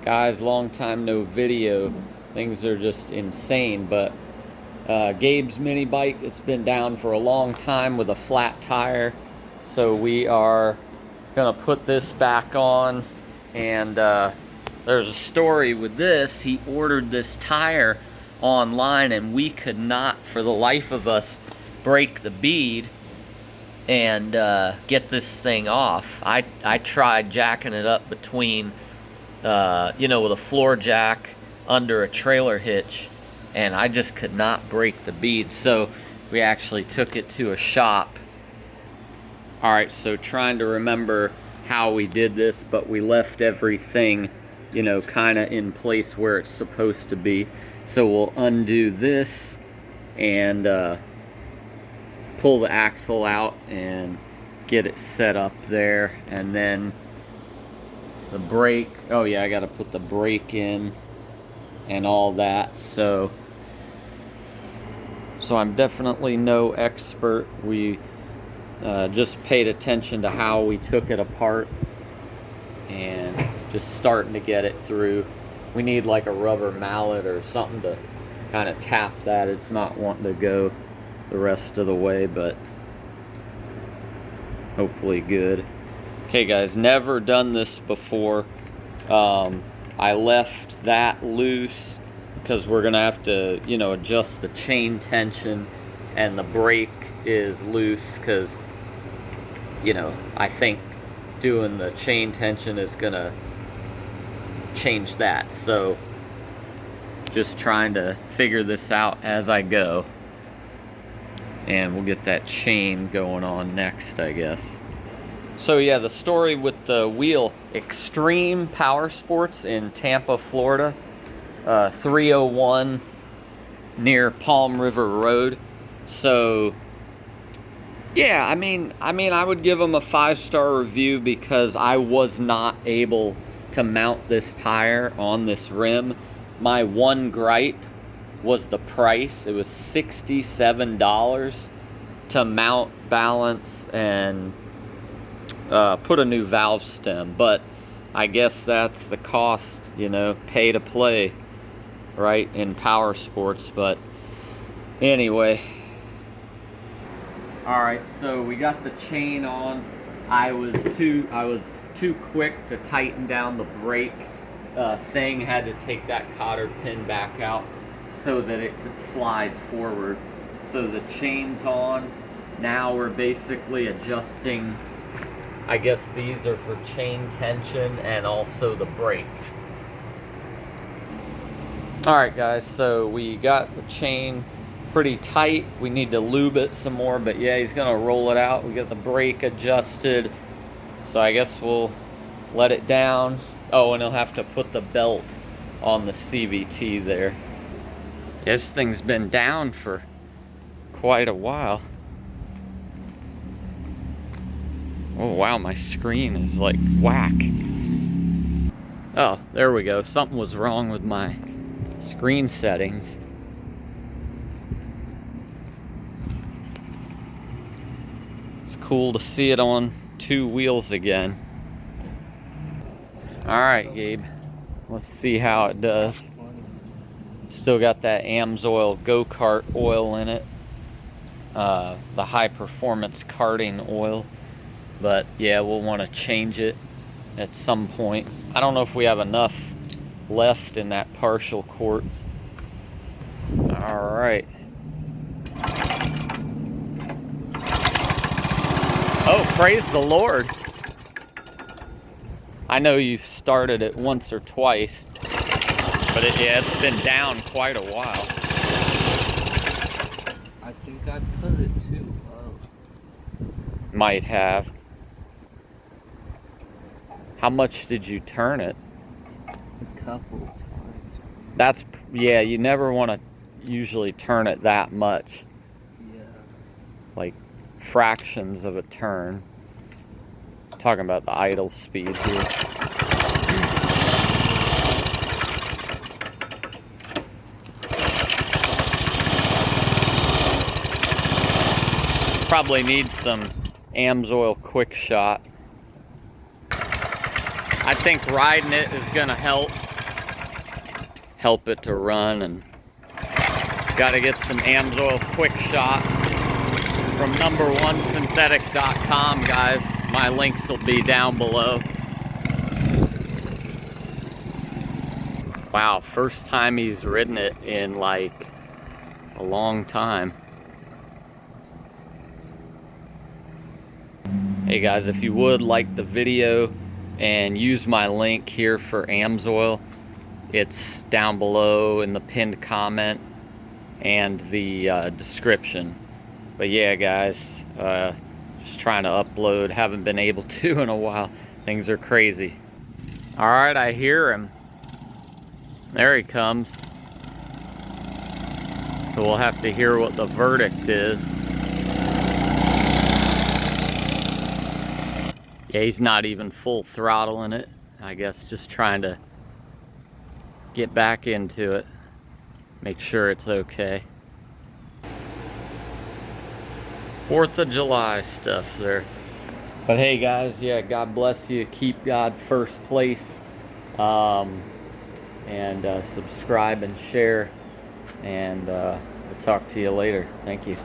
Guys, long time no video. Things are just insane, but Gabe's mini bike, it's been down for a long time with a flat tire. So we are gonna put this back on, and there's a story with this. He ordered this tire online and we could not, for the life of us, break the bead and get this thing off. I tried jacking it up between with a floor jack under a trailer hitch, and I just could not break the bead. So we actually took it to a shop. All right, so trying to remember how we did this, but we left everything, kind of in place where it's supposed to be. So we'll undo this and pull the axle out and get it set up there, and then the brake. Oh yeah, I gotta put the brake in and all that. So I'm definitely no expert. We just paid attention to how we took it apart and just starting to get it through. We need like a rubber mallet or something to kind of tap that. It's not wanting to go the rest of the way, but hopefully good. Okay guys, never done this before. I left that loose because we're gonna have to, adjust the chain tension, and the brake is loose because, I think doing the chain tension is gonna change that. So just trying to figure this out as I go, and we'll get that chain going on next, I guess. So yeah, the story with the wheel, Extreme Power Sports in Tampa, Florida, 301 near Palm River Road. So yeah, I mean I would give them a 5-star review because I was not able to mount this tire on this rim. My one gripe was the price. It was $67 to mount, balance, and put a new valve stem. But I guess that's the cost, pay to play, right, in power sports. But anyway, all right, so we got the chain on. I was too quick to tighten down the brake thing. Had to take that cotter pin back out so that it could slide forward. So the chain's on. Now we're basically adjusting. I guess these are for chain tension and also the brake. All right guys, so we got the chain pretty tight. We need to lube it some more, but yeah, he's gonna roll it out. We got the brake adjusted, so I guess we'll let it down. Oh, and he'll have to put the belt on the CVT there. This thing's been down for quite a while. Oh wow, my screen is like whack. Oh, there we go. Something was wrong with my screen settings. It's cool to see it on 2 wheels again. All right, Gabe, let's see how it does. Still got that Amsoil go-kart oil in it, the high performance karting oil. But yeah, we'll want to change it at some point. I don't know if we have enough left in that partial quart. All right. Oh, praise the Lord. I know you've started it once or twice, but it's been down quite a while. I think I put it too low. Might have. How much did you turn it? A couple times. That's, yeah, you never want to usually turn it that much. Yeah. Like fractions of a turn. I'm talking about the idle speed here. Probably needs some Amsoil quick shot. I think riding it is gonna help. help it to run. And got to get some Amsoil quick shot from number1synthetic.com, guys. My links will be down below. Wow, first time he's ridden it in like a long time. Hey guys, if you would like the video and use my link here for Amsoil, it's down below in the pinned comment and the description. But yeah guys, just trying to upload, haven't been able to in a while. Things are crazy. All right, I hear him. There he comes. So we'll have to hear what the verdict is. Yeah, he's not even full throttling it. I guess just trying to get back into it. Make sure it's okay. 4th of July stuff there. But hey guys, yeah, God bless you. Keep God first place. And subscribe and share. And we'll talk to you later. Thank you.